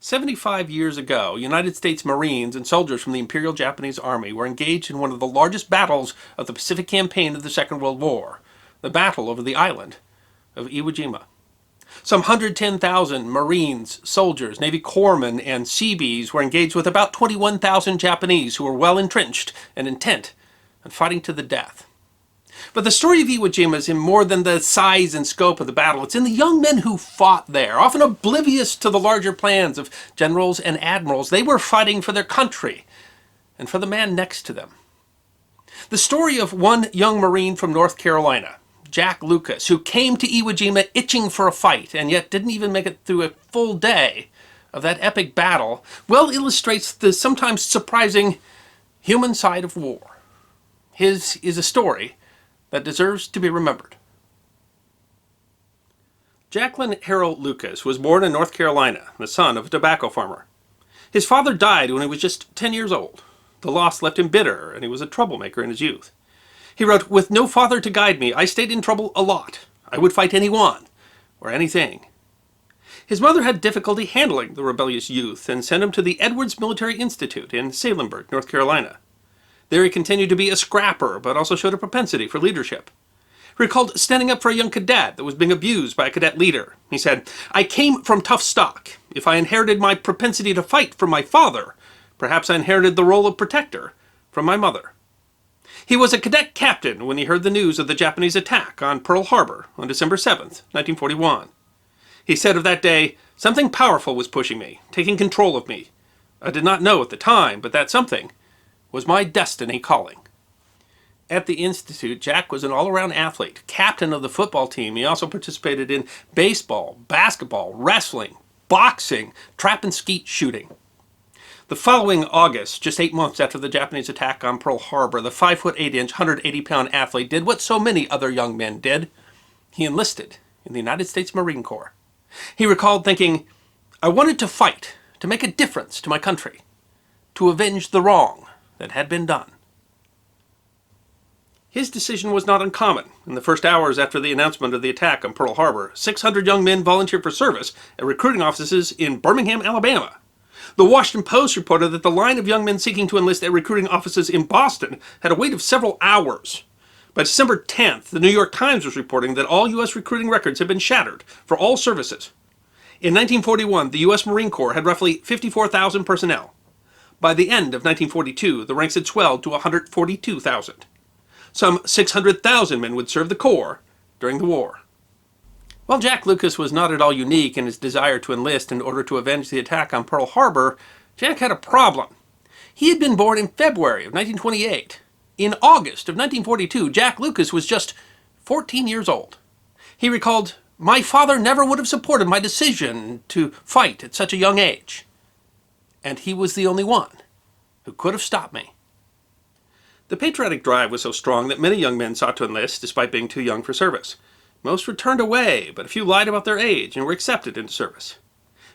75 years ago, United States Marines and soldiers from the Imperial Japanese Army were engaged in one of the largest battles of the Pacific Campaign of the Second World War, the battle over the island of Iwo Jima. Some 110,000 Marines, soldiers, Navy corpsmen, and Seabees were engaged with about 21,000 Japanese who were well entrenched and intent on fighting to the death. But the story of Iwo Jima is in more than the size and scope of the battle. It's in the young men who fought there, often oblivious to the larger plans of generals and admirals. They were fighting for their country and for the man next to them. The story of one young Marine from North Carolina, Jack Lucas, who came to Iwo Jima itching for a fight and yet didn't even make it through a full day of that epic battle, well illustrates the sometimes surprising human side of war. His is a story that deserves to be remembered. Jacqueline Harold Lucas was born in North Carolina, the son of a tobacco farmer. His father died when he was just 10 years old. The loss left him bitter, and he was a troublemaker in his youth. He wrote, "With no father to guide me, I stayed in trouble a lot. I would fight anyone or anything." His mother had difficulty handling the rebellious youth and sent him to the Edwards Military Institute in Salemburg, North Carolina. There he continued to be a scrapper, but also showed a propensity for leadership. He recalled standing up for a young cadet that was being abused by a cadet leader. He said, "I came from tough stock. If I inherited my propensity to fight from my father, perhaps I inherited the role of protector from my mother." He was a cadet captain when he heard the news of the Japanese attack on Pearl Harbor on December 7th, 1941. He said of that day, "Something powerful was pushing me, taking control of me. I did not know at the time, but that something was my destiny calling." At the Institute, Jack was an all-around athlete, captain of the football team. He also participated in baseball, basketball, wrestling, boxing, trap and skeet shooting. The following August, just 8 months after the Japanese attack on Pearl Harbor, the 5'8", 180-pound athlete did what so many other young men did. He enlisted in the United States Marine Corps. He recalled thinking, "I wanted to fight, to make a difference to my country, to avenge the wrong that had been done." His decision was not uncommon. In the first hours after the announcement of the attack on Pearl Harbor, 600 young men volunteered for service at recruiting offices in Birmingham, Alabama. The Washington Post reported that the line of young men seeking to enlist at recruiting offices in Boston had a wait of several hours. By December 10th, the New York Times was reporting that all U.S. recruiting records had been shattered for all services. In 1941, the U.S. Marine Corps had roughly 54,000 personnel. By the end of 1942, the ranks had swelled to 142,000. Some 600,000 men would serve the Corps during the war. While Jack Lucas was not at all unique in his desire to enlist in order to avenge the attack on Pearl Harbor, Jack had a problem. He had been born in February of 1928. In August of 1942, Jack Lucas was just 14 years old. He recalled, "My father never would have supported my decision to fight at such a young age. And he was the only one who could have stopped me." The patriotic drive was so strong that many young men sought to enlist despite being too young for service. Most were turned away, but a few lied about their age and were accepted into service.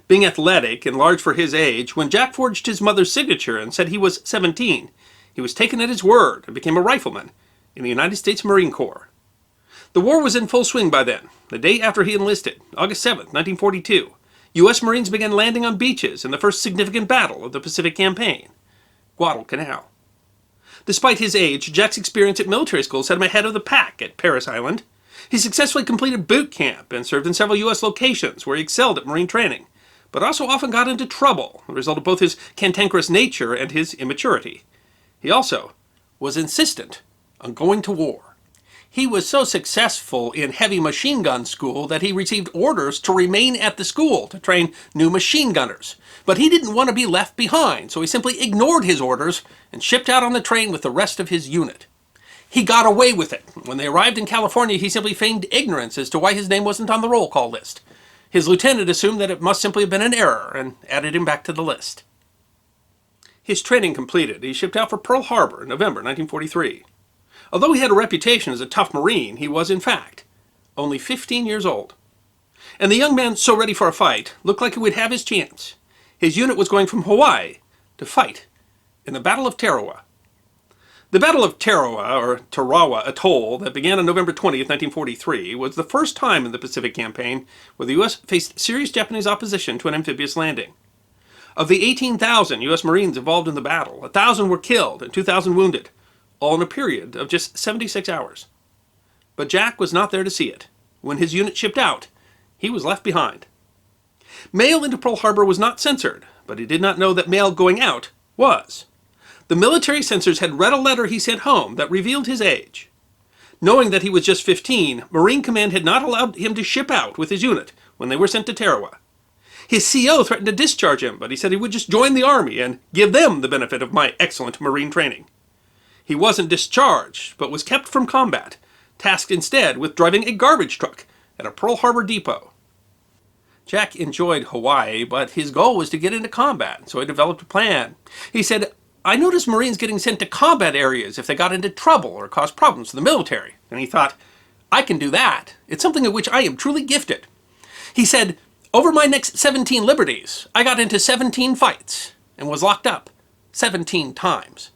Being athletic and large for his age, when Jack forged his mother's signature and said he was 17, he was taken at his word and became a rifleman in the United States Marine Corps. The war was in full swing by then. The day after he enlisted, August 7th, 1942, U.S. Marines began landing on beaches in the first significant battle of the Pacific Campaign, Guadalcanal. Despite his age, Jack's experience at military school set him ahead of the pack at Parris Island. He successfully completed boot camp and served in several U.S. locations where he excelled at Marine training, but also often got into trouble, the result of both his cantankerous nature and his immaturity. He also was insistent on going to war. He was so successful in heavy machine gun school that he received orders to remain at the school to train new machine gunners. But he didn't want to be left behind, so he simply ignored his orders and shipped out on the train with the rest of his unit. He got away with it. When they arrived in California, he simply feigned ignorance as to why his name wasn't on the roll call list. His lieutenant assumed that it must simply have been an error and added him back to the list. His training completed, he shipped out for Pearl Harbor in November 1943. Although he had a reputation as a tough Marine, he was, in fact, only 15 years old. And the young man so ready for a fight looked like he would have his chance. His unit was going from Hawaii to fight in the Battle of Tarawa. The Battle of Tarawa, or Tarawa Atoll, that began on November 20th, 1943, was the first time in the Pacific Campaign where the U.S. faced serious Japanese opposition to an amphibious landing. Of the 18,000 U.S. Marines involved in the battle, 1,000 were killed and 2,000 wounded, all in a period of just 76 hours. But Jack was not there to see it. When his unit shipped out, he was left behind. Mail into Pearl Harbor was not censored, but he did not know that mail going out was. The military censors had read a letter he sent home that revealed his age. Knowing that he was just 15, Marine Command had not allowed him to ship out with his unit when they were sent to Tarawa. His CO threatened to discharge him, but he said he would just join the Army and give them the benefit of my excellent Marine training. He wasn't discharged, but was kept from combat, tasked instead with driving a garbage truck at a Pearl Harbor depot. Jack enjoyed Hawaii, but his goal was to get into combat, so he developed a plan. He said, "I noticed Marines getting sent to combat areas if they got into trouble or caused problems for the military." And he thought, "I can do that. It's something at which I am truly gifted." He said, "Over my next 17 liberties, I got into 17 fights and was locked up 17 times."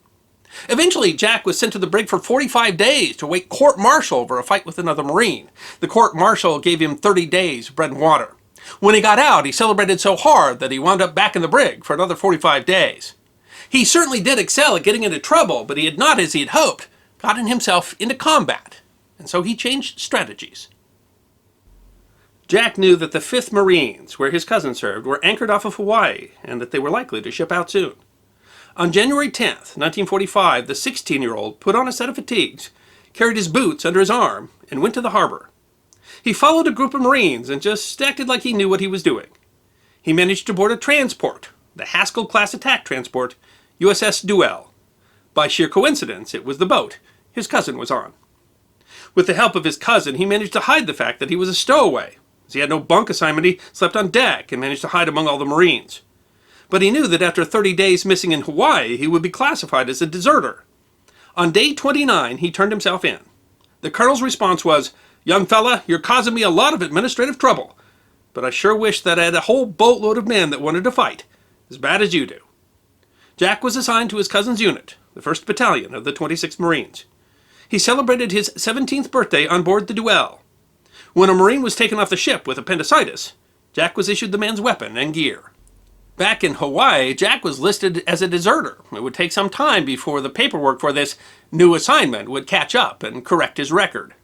Eventually, Jack was sent to the brig for 45 days to await court-martial over a fight with another Marine. The court-martial gave him 30 days of bread and water. When he got out, he celebrated so hard that he wound up back in the brig for another 45 days. He certainly did excel at getting into trouble, but he had not, as he had hoped, gotten himself into combat, and so he changed strategies. Jack knew that the 5th Marines, where his cousin served, were anchored off of Hawaii, and that they were likely to ship out soon. On January 10th, 1945, the 16-year-old put on a set of fatigues, carried his boots under his arm, and went to the harbor. He followed a group of Marines and just acted like he knew what he was doing. He managed to board a transport, the Haskell-class attack transport, USS Duell. By sheer coincidence, it was the boat his cousin was on. With the help of his cousin, he managed to hide the fact that he was a stowaway. As he had no bunk assignment, he slept on deck and managed to hide among all the Marines. But he knew that after 30 days missing in Hawaii, he would be classified as a deserter. On day 29, he turned himself in. The colonel's response was, "Young fella, you're causing me a lot of administrative trouble, but I sure wish that I had a whole boatload of men that wanted to fight, as bad as you do." Jack was assigned to his cousin's unit, the 1st Battalion of the 26th Marines. He celebrated his 17th birthday on board the Duell. When a Marine was taken off the ship with appendicitis, Jack was issued the man's weapon and gear. Back in Hawaii, Jack was listed as a deserter. It would take some time before the paperwork for this new assignment would catch up and correct his record.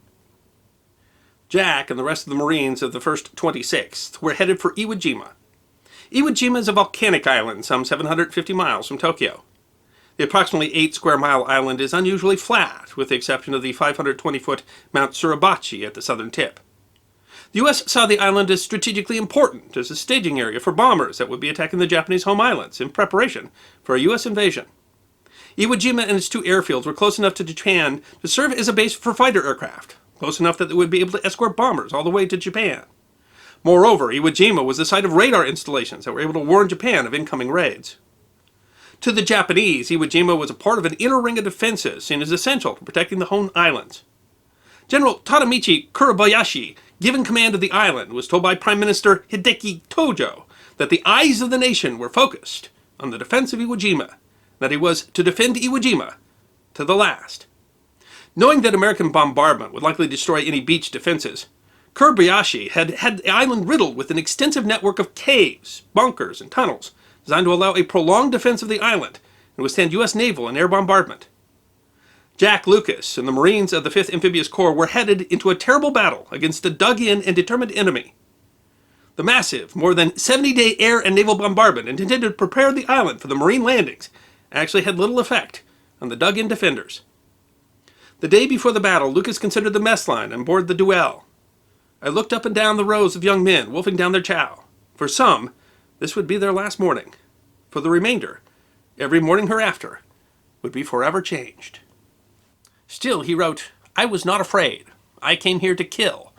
Jack and the rest of the Marines of the 1st 26th were headed for Iwo Jima. Iwo Jima is a volcanic island some 750 miles from Tokyo. The approximately 8-square-mile island is unusually flat, with the exception of the 520-foot Mount Suribachi at the southern tip. The U.S. saw the island as strategically important as a staging area for bombers that would be attacking the Japanese home islands in preparation for a U.S. invasion. Iwo Jima and its 2 airfields were close enough to Japan to serve as a base for fighter aircraft, close enough that they would be able to escort bombers all the way to Japan. Moreover, Iwo Jima was the site of radar installations that were able to warn Japan of incoming raids. To the Japanese, Iwo Jima was a part of an inner ring of defenses seen as essential for protecting the home islands. General Tadamichi Kuribayashi, given command of the island, was told by Prime Minister Hideki Tojo that the eyes of the nation were focused on the defense of Iwo Jima, that he was to defend Iwo Jima to the last. Knowing that American bombardment would likely destroy any beach defenses, Kuribayashi had the island riddled with an extensive network of caves, bunkers, and tunnels designed to allow a prolonged defense of the island and withstand U.S. naval and air bombardment. Jack Lucas and the Marines of the 5th Amphibious Corps were headed into a terrible battle against a dug-in and determined enemy. The massive, more than 70-day air and naval bombardment intended to prepare the island for the Marine landings actually had little effect on the dug-in defenders. The day before the battle, Lucas considered the mess line on board the Duell. "I looked up and down the rows of young men wolfing down their chow. For some, this would be their last morning. For the remainder, every morning hereafter would be forever changed." Still, he wrote, "I was not afraid. I came here to kill,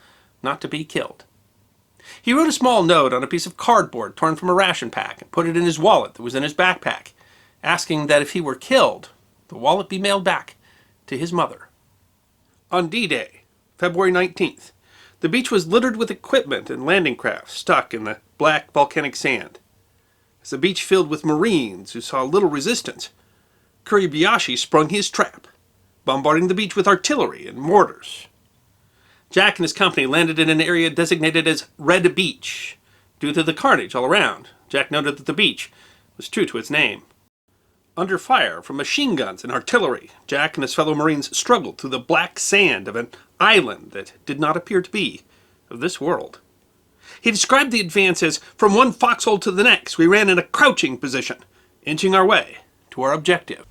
not to be killed." He wrote a small note on a piece of cardboard torn from a ration pack and put it in his wallet that was in his backpack, asking that if he were killed, the wallet be mailed back to his mother. On D-Day, February 19th, the beach was littered with equipment and landing craft stuck in the black volcanic sand. As the beach filled with Marines who saw little resistance, Kuribayashi sprung his trap, bombarding the beach with artillery and mortars. Jack and his company landed in an area designated as Red Beach. Due to the carnage all around, Jack noted that the beach was true to its name. Under fire from machine guns and artillery, Jack and his fellow Marines struggled through the black sand of an island that did not appear to be of this world. He described the advance as, from one foxhole to the next, we ran in a crouching position, inching our way to our objective.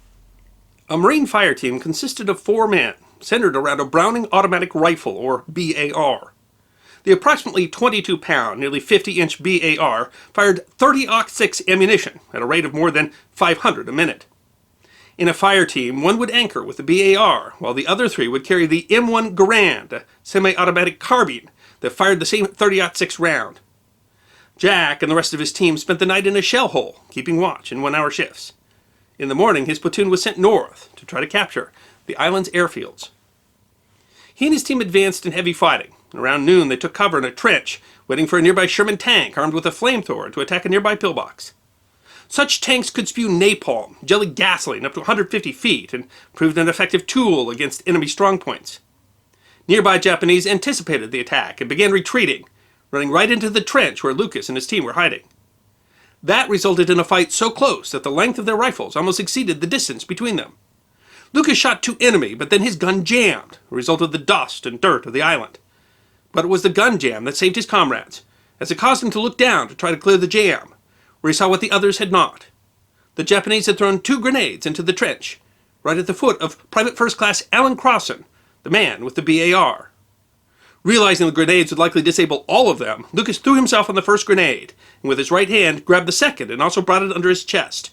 A Marine fire team consisted of 4 men, centered around a Browning automatic rifle, or BAR. The approximately 22-pound, nearly 50-inch BAR fired 30-06 ammunition at a rate of more than 500 a minute. In a fire team, one would anchor with the BAR, while the other 3 would carry the M1 Garand, a semi-automatic carbine that fired the same 30-06 round. Jack and the rest of his team spent the night in a shell hole, keeping watch in 1-hour shifts. In the morning, his platoon was sent north to try to capture the island's airfields. He and his team advanced in heavy fighting. Around noon, they took cover in a trench, waiting for a nearby Sherman tank armed with a flamethrower to attack a nearby pillbox. Such tanks could spew napalm, jelly gasoline up to 150 feet, and proved an effective tool against enemy strongpoints. Nearby Japanese anticipated the attack and began retreating, running right into the trench where Lucas and his team were hiding. That resulted in a fight so close that the length of their rifles almost exceeded the distance between them. Lucas shot 2 enemy, but then his gun jammed, a result of the dust and dirt of the island. But it was the gun jam that saved his comrades, as it caused him to look down to try to clear the jam, where he saw what the others had not. The Japanese had thrown 2 grenades into the trench, right at the foot of Private First Class Alan Crossan, the man with the BAR. Realizing the grenades would likely disable all of them, Lucas threw himself on the first grenade, and with his right hand grabbed the second and also brought it under his chest.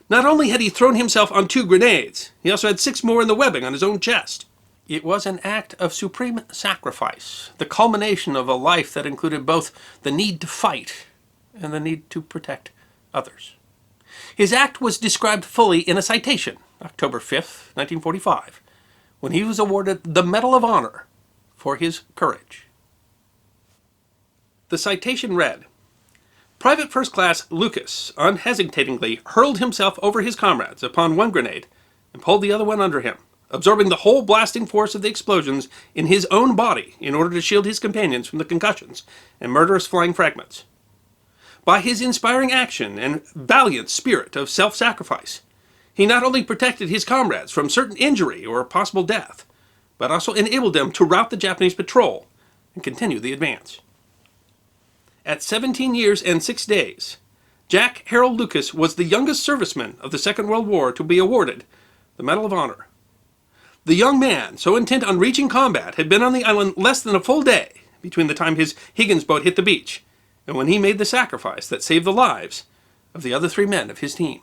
Not only had he thrown himself on 2 grenades, he also had 6 more in the webbing on his own chest. It was an act of supreme sacrifice, the culmination of a life that included both the need to fight and the need to protect others. His act was described fully in a citation, October 5th, 1945, when he was awarded the Medal of Honor for his courage. The citation read, "Private First Class Lucas unhesitatingly hurled himself over his comrades upon one grenade and pulled the other one under him, absorbing the whole blasting force of the explosions in his own body in order to shield his companions from the concussions and murderous flying fragments. By his inspiring action and valiant spirit of self-sacrifice, he not only protected his comrades from certain injury or possible death, but also enabled them to rout the Japanese patrol and continue the advance." At 17 years and 6 days, Jack Harold Lucas was the youngest serviceman of the Second World War to be awarded the Medal of Honor. The young man, so intent on reaching combat, had been on the island less than a full day between the time his Higgins boat hit the beach and when he made the sacrifice that saved the lives of the other 3 men of his team.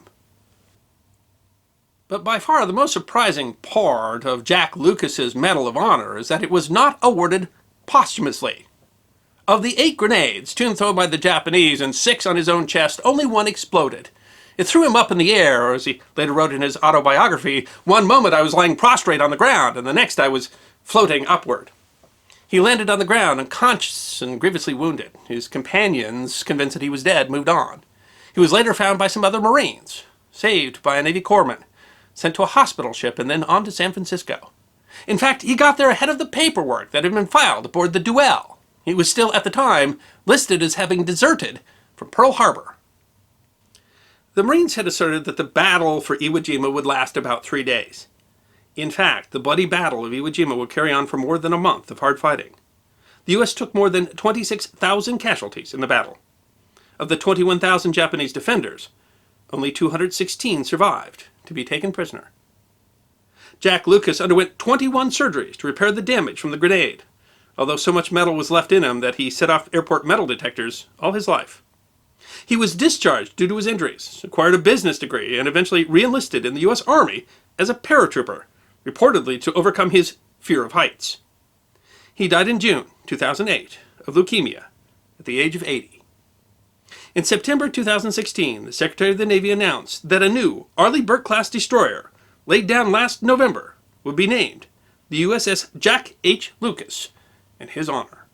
But by far the most surprising part of Jack Lucas's Medal of Honor is that it was not awarded posthumously. Of the 8 grenades, 2 thrown by the Japanese and 6 on his own chest, only 1 exploded. It threw him up in the air, or as he later wrote in his autobiography, "One moment I was lying prostrate on the ground, and the next I was floating upward." He landed on the ground unconscious and grievously wounded. His companions, convinced that he was dead, moved on. He was later found by some other Marines, saved by a Navy corpsman, sent to a hospital ship, and then on to San Francisco. In fact, he got there ahead of the paperwork that had been filed aboard the Duell. He was still, at the time, listed as having deserted from Pearl Harbor. The Marines had asserted that the battle for Iwo Jima would last about 3 days. In fact, the bloody battle of Iwo Jima would carry on for more than a month of hard fighting. The U.S. took more than 26,000 casualties in the battle. Of the 21,000 Japanese defenders, only 216 survived to be taken prisoner. Jack Lucas underwent 21 surgeries to repair the damage from the grenade, although so much metal was left in him that he set off airport metal detectors all his life. He was discharged due to his injuries, acquired a business degree, and eventually re-enlisted in the U.S. Army as a paratrooper, reportedly to overcome his fear of heights. He died in June 2008 of leukemia at the age of 80. In September 2016, the Secretary of the Navy announced that a new Arleigh Burke-class destroyer, laid down last November, would be named the USS Jack H. Lucas in his honor.